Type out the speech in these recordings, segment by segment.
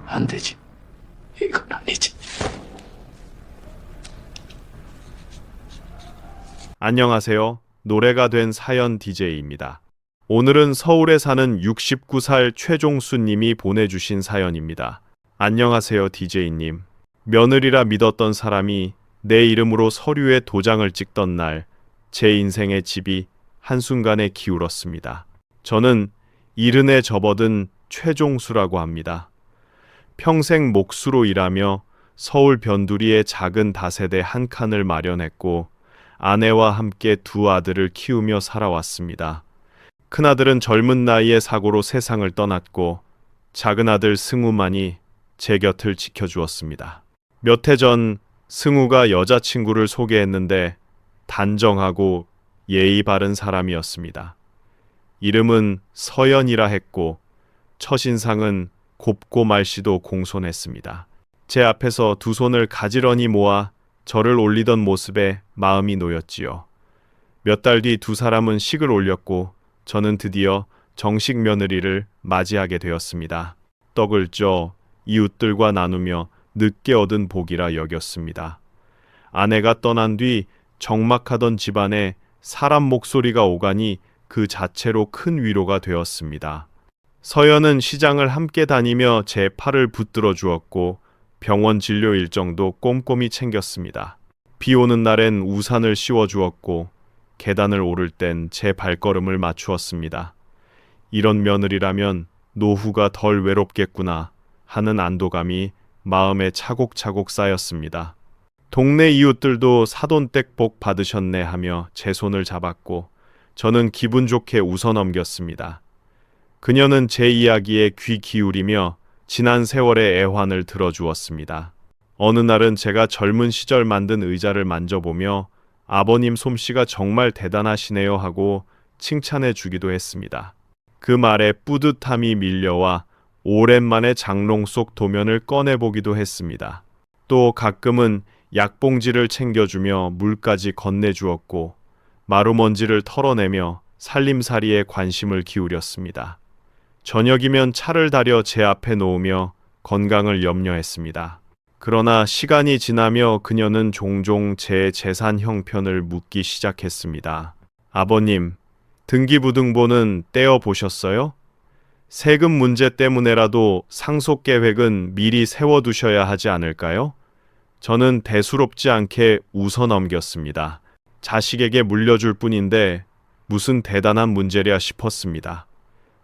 안 되지. 이건 아니지. 안녕하세요. 노래가 된 사연 DJ입니다. 오늘은 서울에 사는 69살 최종수님이 보내주신 사연입니다. 안녕하세요, DJ님. 며느리라 믿었던 사람이 내 이름으로 서류에 도장을 찍던 날, 제 인생의 집이 한순간에 기울었습니다. 저는 이른에 접어든 최종수라고 합니다. 평생 목수로 일하며 서울 변두리에 작은 다세대 한 칸을 마련했고 아내와 함께 두 아들을 키우며 살아왔습니다. 큰아들은 젊은 나이에 사고로 세상을 떠났고 작은 아들 승우만이 제 곁을 지켜주었습니다. 몇 해 전 승우가 여자친구를 소개했는데 단정하고 예의 바른 사람이었습니다. 이름은 서연이라 했고 첫인상은 곱고 말씨도 공손했습니다. 제 앞에서 두 손을 가지런히 모아 저를 올리던 모습에 마음이 놓였지요. 몇 달 뒤 두 사람은 식을 올렸고 저는 드디어 정식 며느리를 맞이하게 되었습니다. 떡을 쪄 이웃들과 나누며 늦게 얻은 복이라 여겼습니다. 아내가 떠난 뒤 적막하던 집안에 사람 목소리가 오가니 그 자체로 큰 위로가 되었습니다. 서연은 시장을 함께 다니며 제 팔을 붙들어 주었고 병원 진료 일정도 꼼꼼히 챙겼습니다. 비 오는 날엔 우산을 씌워 주었고 계단을 오를 땐 제 발걸음을 맞추었습니다. 이런 며느리라면 노후가 덜 외롭겠구나 하는 안도감이 마음에 차곡차곡 쌓였습니다. 동네 이웃들도 사돈댁 복 받으셨네 하며 제 손을 잡았고 저는 기분 좋게 웃어 넘겼습니다. 그녀는 제 이야기에 귀 기울이며 지난 세월의 애환을 들어주었습니다. 어느 날은 제가 젊은 시절 만든 의자를 만져보며 아버님 솜씨가 정말 대단하시네요 하고 칭찬해 주기도 했습니다. 그 말에 뿌듯함이 밀려와 오랜만에 장롱 속 도면을 꺼내보기도 했습니다. 또 가끔은 약봉지를 챙겨주며 물까지 건네주었고 마루먼지를 털어내며 살림살이에 관심을 기울였습니다. 저녁이면 차를 다려 제 앞에 놓으며 건강을 염려했습니다. 그러나 시간이 지나며 그녀는 종종 제 재산 형편을 묻기 시작했습니다. 아버님, 등기부등본은 떼어 보셨어요? 세금 문제 때문에라도 상속 계획은 미리 세워두셔야 하지 않을까요? 저는 대수롭지 않게 웃어 넘겼습니다. 자식에게 물려줄 뿐인데 무슨 대단한 문제랴 싶었습니다.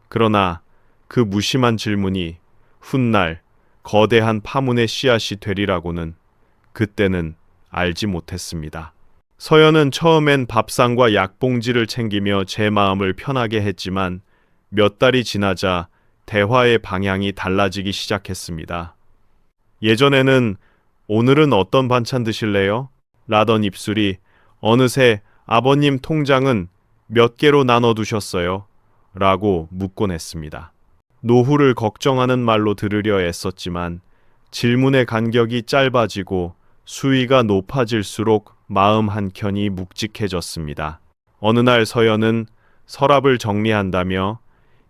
그러나 그 무심한 질문이 훗날 거대한 파문의 씨앗이 되리라고는 그때는 알지 못했습니다. 서연은 처음엔 밥상과 약봉지를 챙기며 제 마음을 편하게 했지만 몇 달이 지나자 대화의 방향이 달라지기 시작했습니다. 예전에는 오늘은 어떤 반찬 드실래요? 라던 입술이 어느새 아버님 통장은 몇 개로 나눠두셨어요? 라고 묻곤 했습니다. 노후를 걱정하는 말로 들으려 애썼지만 질문의 간격이 짧아지고 수위가 높아질수록 마음 한켠이 묵직해졌습니다. 어느 날 서연은 서랍을 정리한다며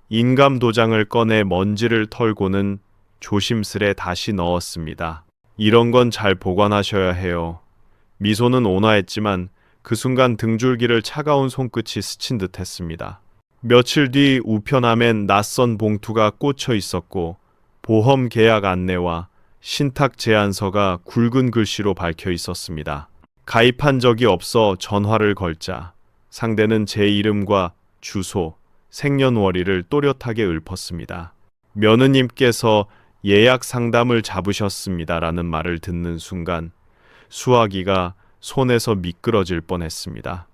인감 도장을 꺼내 먼지를 털고는 조심스레 다시 넣었습니다. 이런 건 잘 보관하셔야 해요. 미소는 온화했지만 그 순간 등줄기를 차가운 손끝이 스친 듯 했습니다. 며칠 뒤 우편함엔 낯선 봉투가 꽂혀 있었고 보험 계약 안내와 신탁 제안서가 굵은 글씨로 밝혀 있었습니다. 가입한 적이 없어 전화를 걸자 상대는 제 이름과 주소, 생년월일을 또렷하게 읊었습니다. 며느님께서 예약 상담을 잡으셨습니다라는 말을 듣는 순간 수화기가 손에서 미끄러질 뻔했습니다.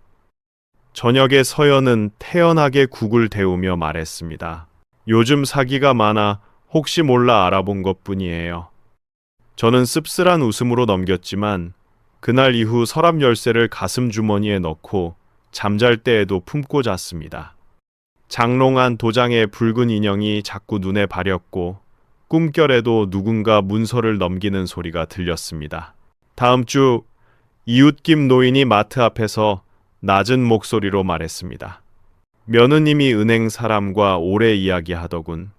저녁에 서연은 태연하게 국을 데우며 말했습니다. 요즘 사기가 많아 혹시 몰라 알아본 것뿐이에요. 저는 씁쓸한 웃음으로 넘겼지만 그날 이후 서랍 열쇠를 가슴 주머니에 넣고 잠잘 때에도 품고 잤습니다. 장롱 안 도장의 붉은 인형이 자꾸 눈에 바렸고 꿈결에도 누군가 문서를 넘기는 소리가 들렸습니다. 다음 주 이웃김 노인이 마트 앞에서 낮은 목소리로 말했습니다. 며느님이 은행 사람과 오래 이야기하더군.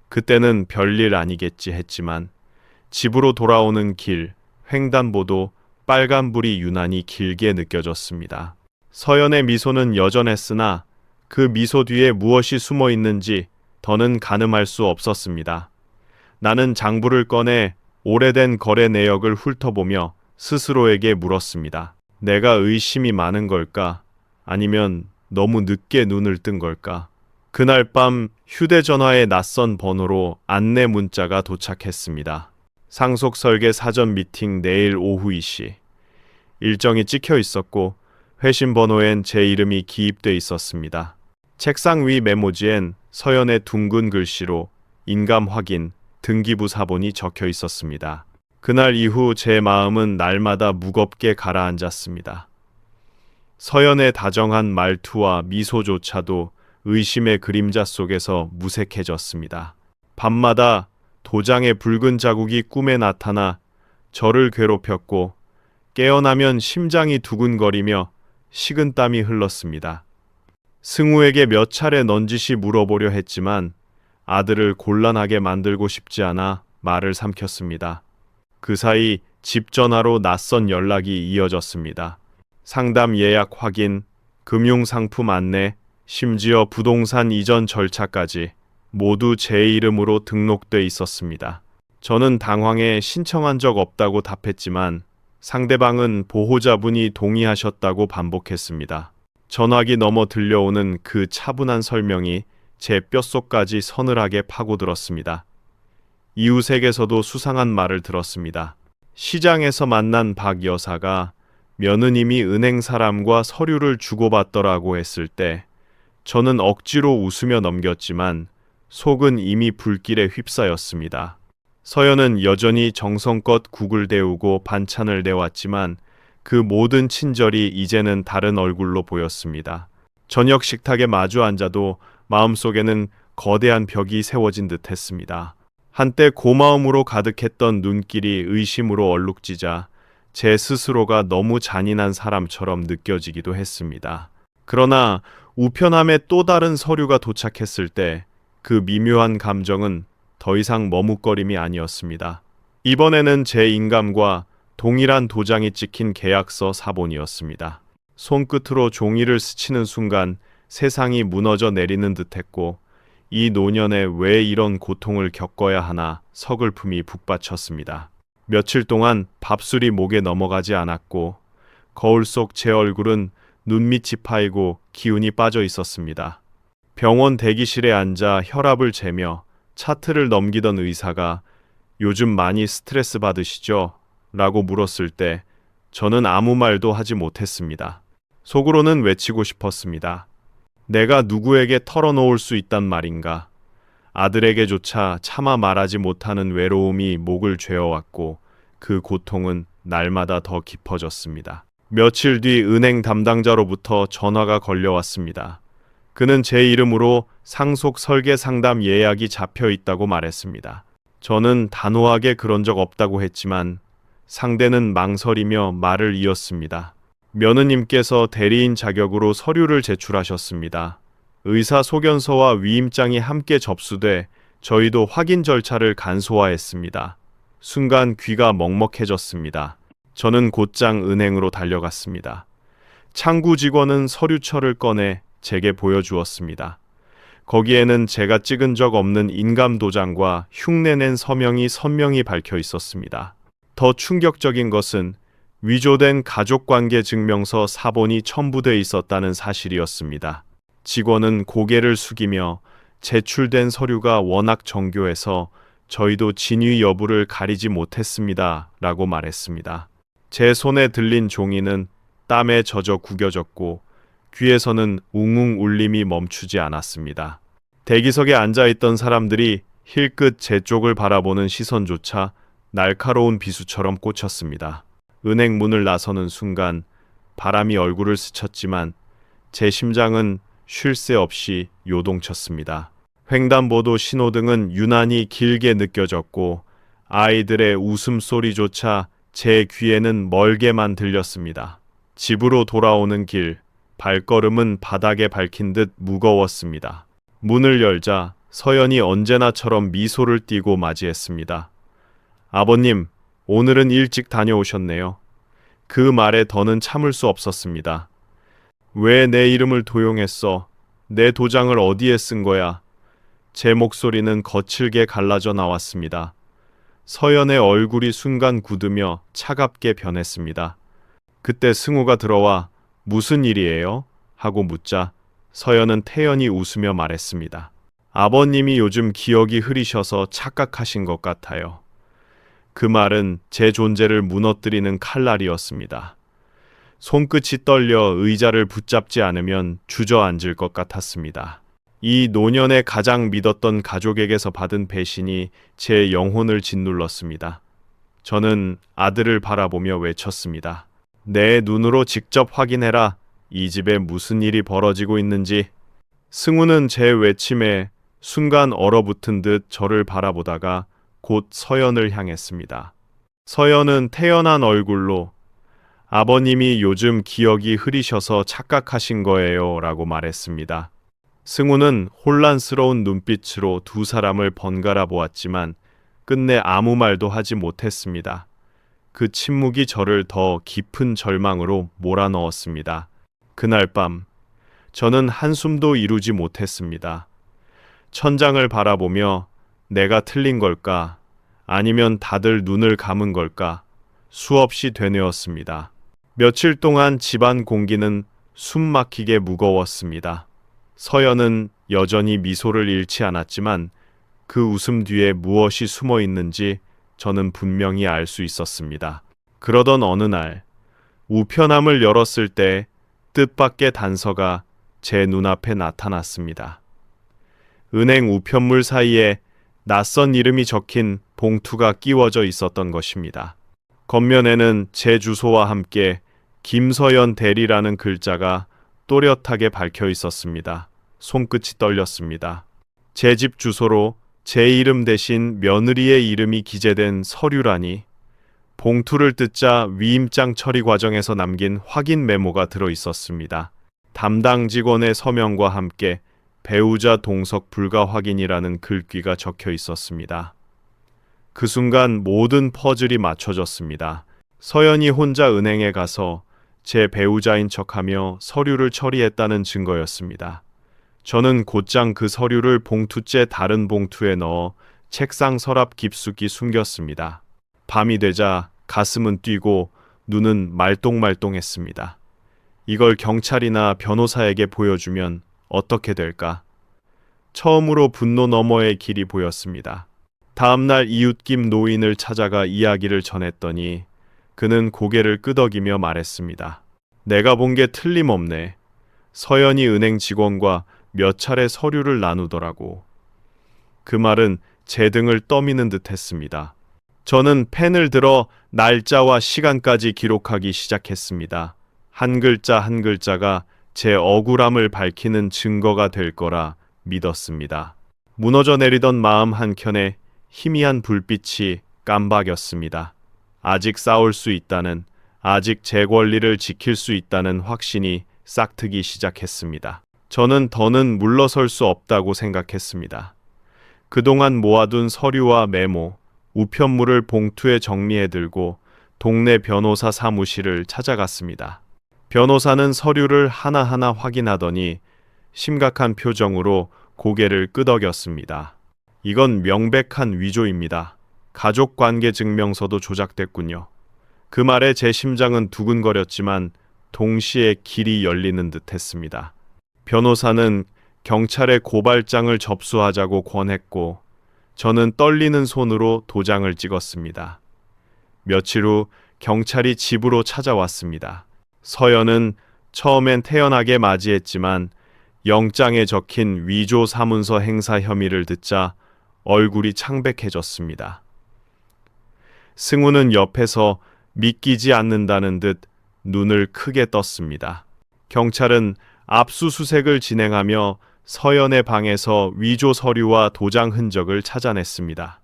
그때는 별일 아니겠지 했지만 집으로 돌아오는 길, 횡단보도, 빨간불이 유난히 길게 느껴졌습니다. 서연의 미소는 여전했으나 그 미소 뒤에 무엇이 숨어 있는지 더는 가늠할 수 없었습니다. 나는 장부를 꺼내 오래된 거래 내역을 훑어보며 스스로에게 물었습니다. 내가 의심이 많은 걸까? 아니면 너무 늦게 눈을 뜬 걸까? 그날 밤 휴대전화의 낯선 번호로 안내 문자가 도착했습니다. 상속 설계 사전 미팅 내일 오후 2시. 일정이 찍혀 있었고 회신 번호엔 제 이름이 기입돼 있었습니다. 책상 위 메모지엔 서연의 둥근 글씨로 인감 확인, 등기부 사본이 적혀 있었습니다. 그날 이후 제 마음은 날마다 무겁게 가라앉았습니다. 서연의 다정한 말투와 미소조차도 의심의 그림자 속에서 무색해졌습니다. 밤마다 도장의 붉은 자국이 꿈에 나타나 저를 괴롭혔고 깨어나면 심장이 두근거리며 식은땀이 흘렀습니다. 승우에게 몇 차례 넌지시 물어보려 했지만 아들을 곤란하게 만들고 싶지 않아 말을 삼켰습니다. 그 사이 집 전화로 낯선 연락이 이어졌습니다. 상담 예약 확인, 금융상품 안내, 심지어 부동산 이전 절차까지 모두 제 이름으로 등록돼 있었습니다. 저는 당황해 신청한 적 없다고 답했지만 상대방은 보호자분이 동의하셨다고 반복했습니다. 전화기 넘어 들려오는 그 차분한 설명이 제 뼛속까지 서늘하게 파고들었습니다. 이웃에게서도 수상한 말을 들었습니다. 시장에서 만난 박 여사가 며느님이 은행 사람과 서류를 주고받더라고 했을 때 저는 억지로 웃으며 넘겼지만 속은 이미 불길에 휩싸였습니다. 서연은 여전히 정성껏 국을 데우고 반찬을 내왔지만 그 모든 친절이 이제는 다른 얼굴로 보였습니다. 저녁 식탁에 마주 앉아도 마음속에는 거대한 벽이 세워진 듯 했습니다. 한때 고마움으로 가득했던 눈길이 의심으로 얼룩지자 제 스스로가 너무 잔인한 사람처럼 느껴지기도 했습니다. 그러나 우편함에 또 다른 서류가 도착했을 때 그 미묘한 감정은 더 이상 머뭇거림이 아니었습니다. 이번에는 제 인감과 동일한 도장이 찍힌 계약서 사본이었습니다. 손끝으로 종이를 스치는 순간 세상이 무너져 내리는 듯했고 이 노년에 왜 이런 고통을 겪어야 하나 서글픔이 북받쳤습니다. 며칠 동안 밥술이 목에 넘어가지 않았고 거울 속 제 얼굴은 눈밑이 파이고 기운이 빠져 있었습니다. 병원 대기실에 앉아 혈압을 재며 차트를 넘기던 의사가 요즘 많이 스트레스 받으시죠? 라고 물었을 때 저는 아무 말도 하지 못했습니다. 속으로는 외치고 싶었습니다. 내가 누구에게 털어놓을 수 있단 말인가. 아들에게조차 차마 말하지 못하는 외로움이 목을 죄어왔고 그 고통은 날마다 더 깊어졌습니다. 며칠 뒤 은행 담당자로부터 전화가 걸려왔습니다. 그는 제 이름으로 상속 설계 상담 예약이 잡혀 있다고 말했습니다. 저는 단호하게 그런 적 없다고 했지만 상대는 망설이며 말을 이었습니다. 며느님께서 대리인 자격으로 서류를 제출하셨습니다. 의사 소견서와 위임장이 함께 접수돼 저희도 확인 절차를 간소화했습니다. 순간 귀가 먹먹해졌습니다. 저는 곧장 은행으로 달려갔습니다. 창구 직원은 서류철을 꺼내 제게 보여주었습니다. 거기에는 제가 찍은 적 없는 인감 도장과 흉내낸 서명이 선명히 밝혀 있었습니다. 더 충격적인 것은 위조된 가족관계 증명서 사본이 첨부돼 있었다는 사실이었습니다. 직원은 고개를 숙이며 제출된 서류가 워낙 정교해서 저희도 진위 여부를 가리지 못했습니다. 라고 말했습니다. 제 손에 들린 종이는 땀에 젖어 구겨졌고 귀에서는 웅웅 울림이 멈추지 않았습니다. 대기석에 앉아있던 사람들이 힐끗 제 쪽을 바라보는 시선조차 날카로운 비수처럼 꽂혔습니다. 은행 문을 나서는 순간 바람이 얼굴을 스쳤지만 제 심장은 쉴 새 없이 요동쳤습니다. 횡단보도 신호등은 유난히 길게 느껴졌고 아이들의 웃음소리조차 제 귀에는 멀게만 들렸습니다. 집으로 돌아오는 길, 발걸음은 바닥에 박힌 듯 무거웠습니다. 문을 열자 서연이 언제나처럼 미소를 띠고 맞이했습니다. 아버님, 오늘은 일찍 다녀오셨네요. 그 말에 더는 참을 수 없었습니다. 왜 내 이름을 도용했어? 내 도장을 어디에 쓴 거야? 제 목소리는 거칠게 갈라져 나왔습니다. 서연의 얼굴이 순간 굳으며 차갑게 변했습니다. 그때 승우가 들어와 무슨 일이에요? 하고 묻자 서연은 태연히 웃으며 말했습니다. 아버님이 요즘 기억이 흐리셔서 착각하신 것 같아요. 그 말은 제 존재를 무너뜨리는 칼날이었습니다. 손끝이 떨려 의자를 붙잡지 않으면 주저앉을 것 같았습니다. 이 노년에 가장 믿었던 가족에게서 받은 배신이 제 영혼을 짓눌렀습니다. 저는 아들을 바라보며 외쳤습니다. 내 눈으로 직접 확인해라. 이 집에 무슨 일이 벌어지고 있는지. 승우는 제 외침에 순간 얼어붙은 듯 저를 바라보다가 곧 서연을 향했습니다. 서연은 태연한 얼굴로 아버님이 요즘 기억이 흐리셔서 착각하신 거예요 라고 말했습니다. 승우는 혼란스러운 눈빛으로 두 사람을 번갈아 보았지만 끝내 아무 말도 하지 못했습니다. 그 침묵이 저를 더 깊은 절망으로 몰아넣었습니다. 그날 밤 저는 한숨도 이루지 못했습니다. 천장을 바라보며 내가 틀린 걸까? 아니면 다들 눈을 감은 걸까? 수없이 되뇌었습니다. 며칠 동안 집안 공기는 숨막히게 무거웠습니다. 서연은 여전히 미소를 잃지 않았지만 그 웃음 뒤에 무엇이 숨어 있는지 저는 분명히 알 수 있었습니다. 그러던 어느 날 우편함을 열었을 때 뜻밖의 단서가 제 눈앞에 나타났습니다. 은행 우편물 사이에 낯선 이름이 적힌 봉투가 끼워져 있었던 것입니다. 겉면에는 제 주소와 함께 김서연 대리라는 글자가 또렷하게 밝혀 있었습니다. 손끝이 떨렸습니다. 제 집 주소로 제 이름 대신 며느리의 이름이 기재된 서류라니. 봉투를 뜯자 위임장 처리 과정에서 남긴 확인 메모가 들어 있었습니다. 담당 직원의 서명과 함께 배우자 동석 불가 확인이라는 글귀가 적혀 있었습니다. 그 순간 모든 퍼즐이 맞춰졌습니다. 서연이 혼자 은행에 가서 제 배우자인 척하며 서류를 처리했다는 증거였습니다. 저는 곧장 그 서류를 봉투째 다른 봉투에 넣어 책상 서랍 깊숙이 숨겼습니다. 밤이 되자 가슴은 뛰고 눈은 말똥말똥했습니다. 이걸 경찰이나 변호사에게 보여주면 어떻게 될까? 처음으로 분노 너머의 길이 보였습니다. 다음날 이웃김 노인을 찾아가 이야기를 전했더니 그는 고개를 끄덕이며 말했습니다. 내가 본 게 틀림없네. 서연이 은행 직원과 몇 차례 서류를 나누더라고. 그 말은 제 등을 떠미는 듯 했습니다. 저는 펜을 들어 날짜와 시간까지 기록하기 시작했습니다. 한 글자 한 글자가 제 억울함을 밝히는 증거가 될 거라 믿었습니다. 무너져 내리던 마음 한켠에 희미한 불빛이 깜박였습니다. 아직 싸울 수 있다는, 아직 제 권리를 지킬 수 있다는 확신이 싹트기 시작했습니다. 저는 더는 물러설 수 없다고 생각했습니다. 그동안 모아둔 서류와 메모, 우편물을 봉투에 정리해 들고 동네 변호사 사무실을 찾아갔습니다. 변호사는 서류를 하나하나 확인하더니 심각한 표정으로 고개를 끄덕였습니다. 이건 명백한 위조입니다. 가족관계 증명서도 조작됐군요. 그 말에 제 심장은 두근거렸지만 동시에 길이 열리는 듯 했습니다. 변호사는 경찰에 고발장을 접수하자고 권했고 저는 떨리는 손으로 도장을 찍었습니다. 며칠 후 경찰이 집으로 찾아왔습니다. 서연은 처음엔 태연하게 맞이했지만 영장에 적힌 위조 사문서 행사 혐의를 듣자 얼굴이 창백해졌습니다. 승우는 옆에서 믿기지 않는다는 듯 눈을 크게 떴습니다. 경찰은 압수수색을 진행하며 서연의 방에서 위조 서류와 도장 흔적을 찾아냈습니다.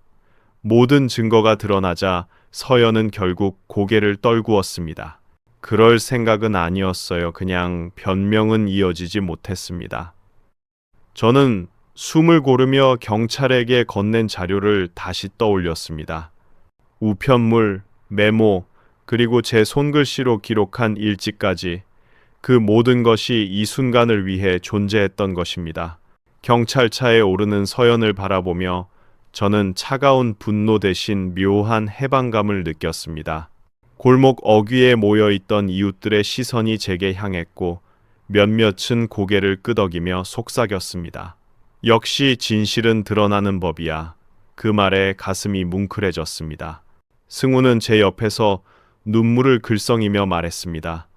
모든 증거가 드러나자 서연은 결국 고개를 떨구었습니다. 그럴 생각은 아니었어요. 그냥 변명은 이어지지 못했습니다. 저는 숨을 고르며 경찰에게 건넨 자료를 다시 떠올렸습니다. 우편물, 메모, 그리고 제 손글씨로 기록한 일지까지 그 모든 것이 이 순간을 위해 존재했던 것입니다. 경찰차에 오르는 서연을 바라보며 저는 차가운 분노 대신 묘한 해방감을 느꼈습니다. 골목 어귀에 모여있던 이웃들의 시선이 제게 향했고 몇몇은 고개를 끄덕이며 속삭였습니다. 역시 진실은 드러나는 법이야. 그 말에 가슴이 뭉클해졌습니다. 승우는 제 옆에서 눈물을 글썽이며 말했습니다.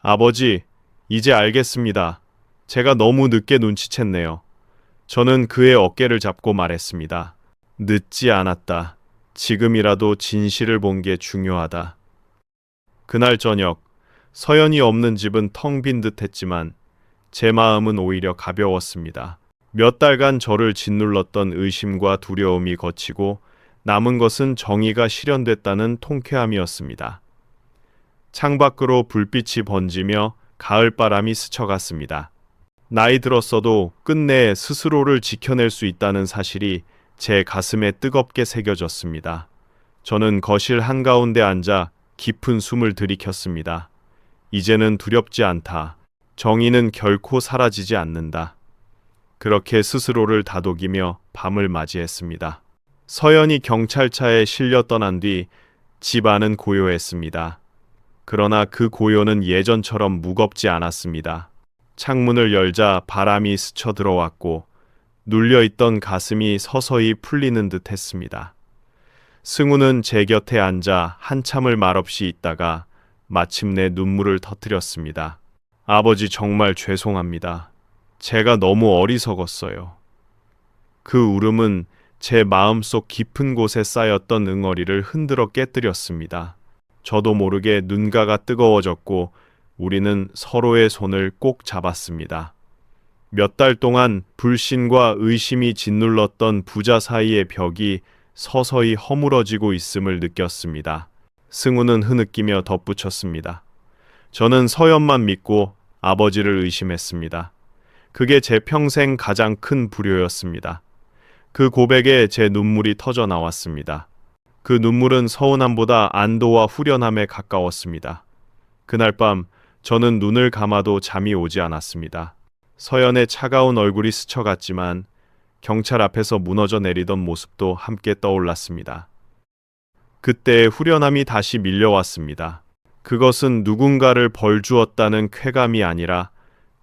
아버지, 이제 알겠습니다. 제가 너무 늦게 눈치챘네요. 저는 그의 어깨를 잡고 말했습니다. 늦지 않았다. 지금이라도 진실을 본 게 중요하다. 그날 저녁, 서연이 없는 집은 텅 빈 듯 했지만 제 마음은 오히려 가벼웠습니다. 몇 달간 저를 짓눌렀던 의심과 두려움이 걷히고 남은 것은 정의가 실현됐다는 통쾌함이었습니다. 창밖으로 불빛이 번지며 가을바람이 스쳐갔습니다. 나이 들었어도 끝내 스스로를 지켜낼 수 있다는 사실이 제 가슴에 뜨겁게 새겨졌습니다. 저는 거실 한가운데 앉아 깊은 숨을 들이켰습니다. 이제는 두렵지 않다. 정의는 결코 사라지지 않는다. 그렇게 스스로를 다독이며 밤을 맞이했습니다. 서연이 경찰차에 실려 떠난 뒤 집안은 고요했습니다. 그러나 그 고요는 예전처럼 무겁지 않았습니다. 창문을 열자 바람이 스쳐 들어왔고 눌려있던 가슴이 서서히 풀리는 듯 했습니다. 승우는 제 곁에 앉아 한참을 말없이 있다가 마침내 눈물을 터뜨렸습니다. 아버지 정말 죄송합니다. 제가 너무 어리석었어요. 그 울음은 제 마음속 깊은 곳에 쌓였던 응어리를 흔들어 깨뜨렸습니다. 저도 모르게 눈가가 뜨거워졌고 우리는 서로의 손을 꼭 잡았습니다. 몇 달 동안 불신과 의심이 짓눌렀던 부자 사이의 벽이 서서히 허물어지고 있음을 느꼈습니다. 승우는 흐느끼며 덧붙였습니다. 저는 서연만 믿고 아버지를 의심했습니다. 그게 제 평생 가장 큰 불효였습니다. 그 고백에 제 눈물이 터져 나왔습니다. 그 눈물은 서운함보다 안도와 후련함에 가까웠습니다. 그날 밤 저는 눈을 감아도 잠이 오지 않았습니다. 서연의 차가운 얼굴이 스쳐갔지만 경찰 앞에서 무너져 내리던 모습도 함께 떠올랐습니다. 그때의 후련함이 다시 밀려왔습니다. 그것은 누군가를 벌주었다는 쾌감이 아니라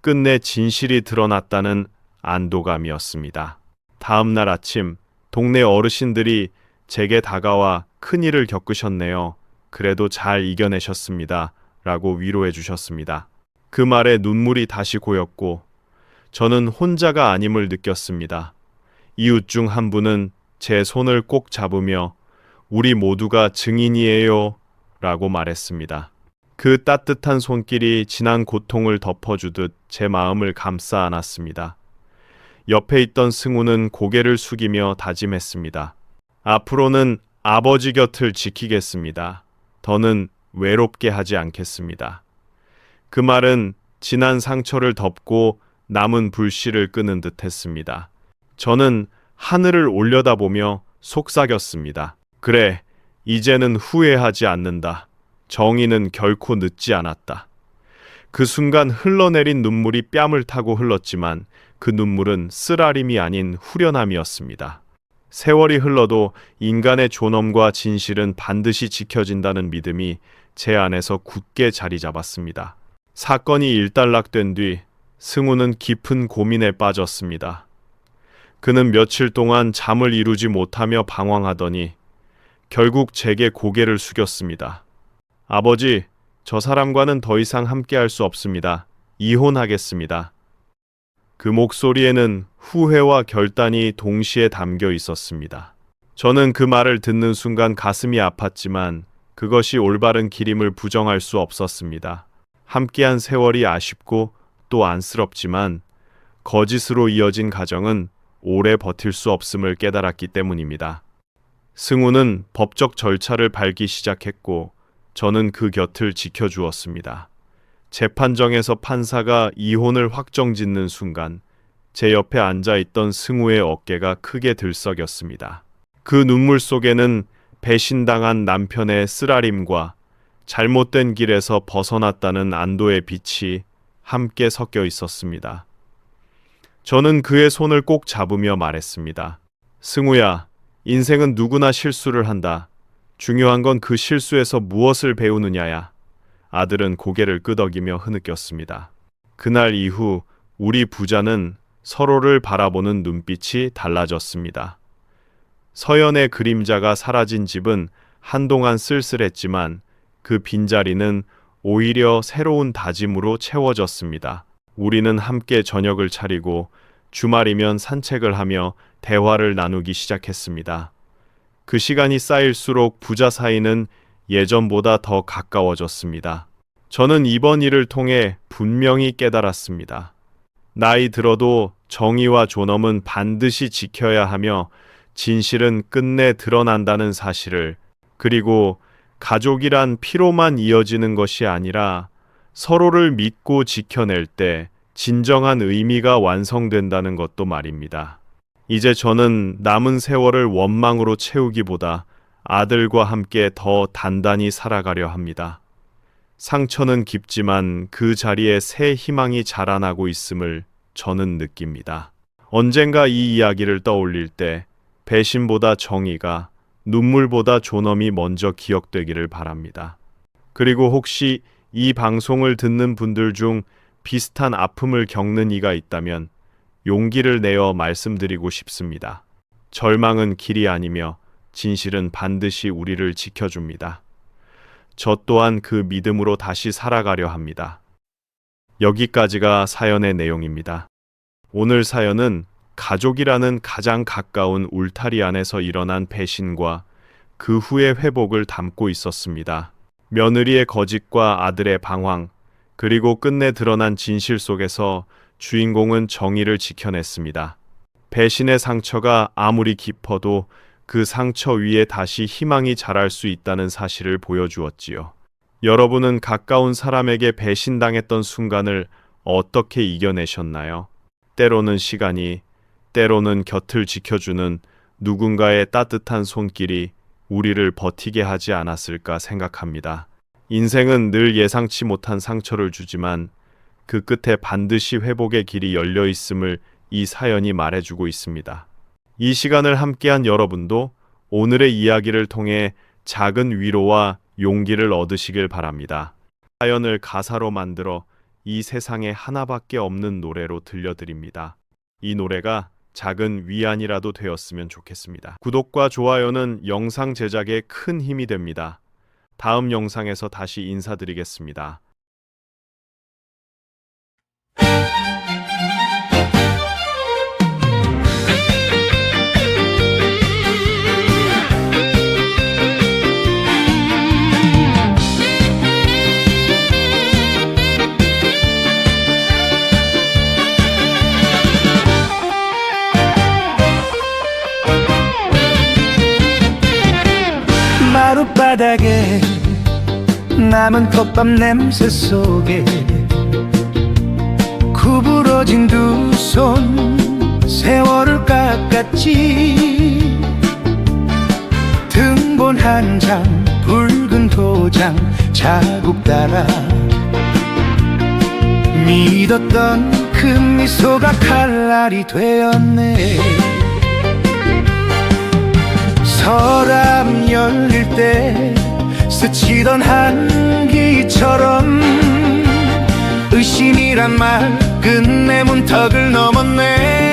끝내 진실이 드러났다는 안도감이었습니다. 다음 날 아침 동네 어르신들이 제게 다가와 큰일을 겪으셨네요. 그래도 잘 이겨내셨습니다. 라고 위로해 주셨습니다. 그 말에 눈물이 다시 고였고 저는 혼자가 아님을 느꼈습니다. 이웃 중 한 분은 제 손을 꼭 잡으며 우리 모두가 증인이에요 라고 말했습니다. 그 따뜻한 손길이 지난 고통을 덮어주듯 제 마음을 감싸 안았습니다. 옆에 있던 승우는 고개를 숙이며 다짐했습니다. 앞으로는 아버지 곁을 지키겠습니다. 더는 외롭게 하지 않겠습니다. 그 말은 지난 상처를 덮고 남은 불씨를 끄는 듯 했습니다. 저는 하늘을 올려다보며 속삭였습니다. 그래, 이제는 후회하지 않는다. 정의는 결코 늦지 않았다. 그 순간 흘러내린 눈물이 뺨을 타고 흘렀지만 그 눈물은 쓰라림이 아닌 후련함이었습니다. 세월이 흘러도 인간의 존엄과 진실은 반드시 지켜진다는 믿음이 제 안에서 굳게 자리 잡았습니다. 사건이 일단락된 뒤 승우는 깊은 고민에 빠졌습니다. 그는 며칠 동안 잠을 이루지 못하며 방황하더니 결국 제게 고개를 숙였습니다. 아버지, 저 사람과는 더 이상 함께할 수 없습니다. 이혼하겠습니다. 그 목소리에는 후회와 결단이 동시에 담겨 있었습니다. 저는 그 말을 듣는 순간 가슴이 아팠지만 그것이 올바른 길임을 부정할 수 없었습니다. 함께한 세월이 아쉽고 또 안쓰럽지만 거짓으로 이어진 가정은 오래 버틸 수 없음을 깨달았기 때문입니다. 승우는 법적 절차를 밟기 시작했고 저는 그 곁을 지켜주었습니다. 재판정에서 판사가 이혼을 확정짓는 순간 제 옆에 앉아있던 승우의 어깨가 크게 들썩였습니다. 그 눈물 속에는 배신당한 남편의 쓰라림과 잘못된 길에서 벗어났다는 안도의 빛이 함께 섞여 있었습니다. 저는 그의 손을 꼭 잡으며 말했습니다. 승우야, 인생은 누구나 실수를 한다. 중요한 건 그 실수에서 무엇을 배우느냐야. 아들은 고개를 끄덕이며 흐느꼈습니다. 그날 이후 우리 부자는 서로를 바라보는 눈빛이 달라졌습니다. 서연의 그림자가 사라진 집은 한동안 쓸쓸했지만 그 빈자리는 오히려 새로운 다짐으로 채워졌습니다. 우리는 함께 저녁을 차리고 주말이면 산책을 하며 대화를 나누기 시작했습니다. 그 시간이 쌓일수록 부자 사이는 예전보다 더 가까워졌습니다. 저는 이번 일을 통해 분명히 깨달았습니다. 나이 들어도 정의와 존엄은 반드시 지켜야 하며 진실은 끝내 드러난다는 사실을, 그리고 가족이란 피로만 이어지는 것이 아니라 서로를 믿고 지켜낼 때 진정한 의미가 완성된다는 것도 말입니다. 이제 저는 남은 세월을 원망으로 채우기보다 아들과 함께 더 단단히 살아가려 합니다. 상처는 깊지만 그 자리에 새 희망이 자라나고 있음을 저는 느낍니다. 언젠가 이 이야기를 떠올릴 때 배신보다 정의가, 눈물보다 존엄이 먼저 기억되기를 바랍니다. 그리고 혹시 이 방송을 듣는 분들 중 비슷한 아픔을 겪는 이가 있다면 용기를 내어 말씀드리고 싶습니다. 절망은 길이 아니며 진실은 반드시 우리를 지켜줍니다. 저 또한 그 믿음으로 다시 살아가려 합니다. 여기까지가 사연의 내용입니다. 오늘 사연은 가족이라는 가장 가까운 울타리 안에서 일어난 배신과 그 후의 회복을 담고 있었습니다. 며느리의 거짓과 아들의 방황, 그리고 끝내 드러난 진실 속에서 주인공은 정의를 지켜냈습니다. 배신의 상처가 아무리 깊어도 그 상처 위에 다시 희망이 자랄 수 있다는 사실을 보여주었지요. 여러분은 가까운 사람에게 배신당했던 순간을 어떻게 이겨내셨나요? 때로는 시간이, 때로는 곁을 지켜주는 누군가의 따뜻한 손길이 우리를 버티게 하지 않았을까 생각합니다. 인생은 늘 예상치 못한 상처를 주지만 그 끝에 반드시 회복의 길이 열려 있음을 이 사연이 말해주고 있습니다. 이 시간을 함께한 여러분도 오늘의 이야기를 통해 작은 위로와 용기를 얻으시길 바랍니다. 사연을 가사로 만들어 이 세상에 하나밖에 없는 노래로 들려드립니다. 이 노래가 작은 위안이라도 되었으면 좋겠습니다. 구독과 좋아요는 영상 제작에 큰 힘이 됩니다. 다음 영상에서 다시 인사드리겠습니다. 마룻바닥에 남은 컵밥 냄새 속에 구부러진 두 손 세월을 깎았지. 등본 한 장 붉은 도장 자국 따라 믿었던 그 미소가 칼날이 되었네. 서랍 열릴 때 스치던 한기처럼 의심이란 말 끝내 문턱을 넘었네.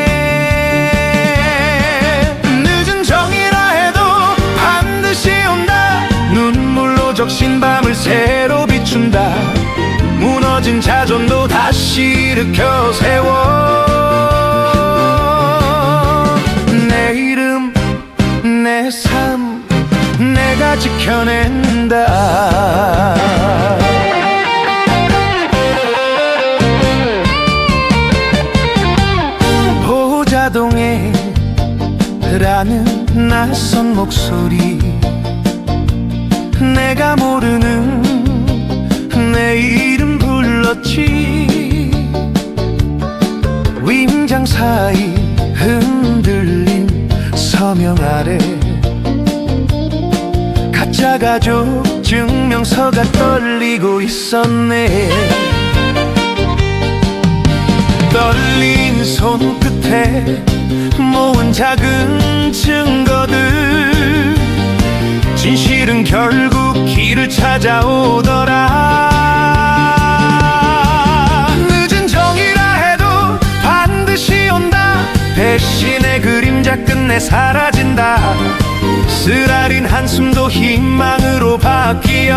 늦은 정이라 해도 반드시 온다. 눈물로 적신 밤을 새로 비춘다. 무너진 자존도 다시 일으켜 세워. 내 이름 내 삶 내가 지켜낸다. 보자동에 라는 낯선 목소리, 내가 모르는 내 이름 불렀지. 위임장 사이 흔들린 서명 아래 혼자 가족 증명서가 떨리고 있었네. 떨린 손끝에 모은 작은 증거들, 진실은 결국 길을 찾아오더라. 늦은 정이라 해도 반드시 온다. 배신의 그림자 끝내 사라진다. 쓰라린 한숨도 희망으로 바뀌어.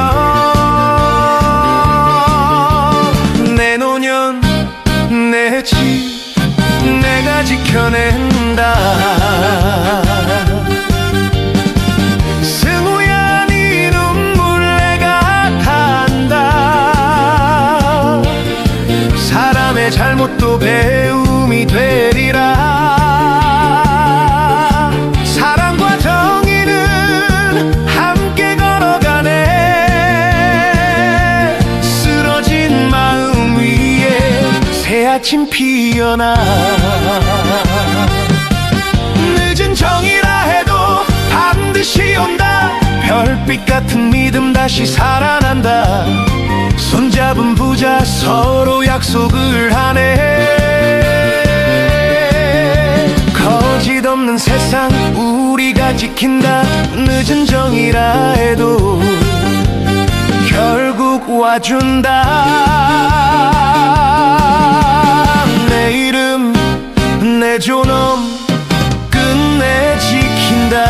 내 노년 내 집 내가 지켜낸다. 승우야 네 눈물 내가 탄다. 사람의 잘못도 배움이 되리라. 사랑과 정의는 함께 걸어가네. 쓰러진 마음 위에 새 아침 피어나. 늦은 정이라 해도 반드시 온다. 별빛 같은 믿음 다시 살아난다. 손잡은 부자 서로 약속을 하네. 거짓 없는 세상 우리가 지킨다. 늦은 정이라 해도 결국 와준다. 내 이름 내 존엄 끝내 지킨다.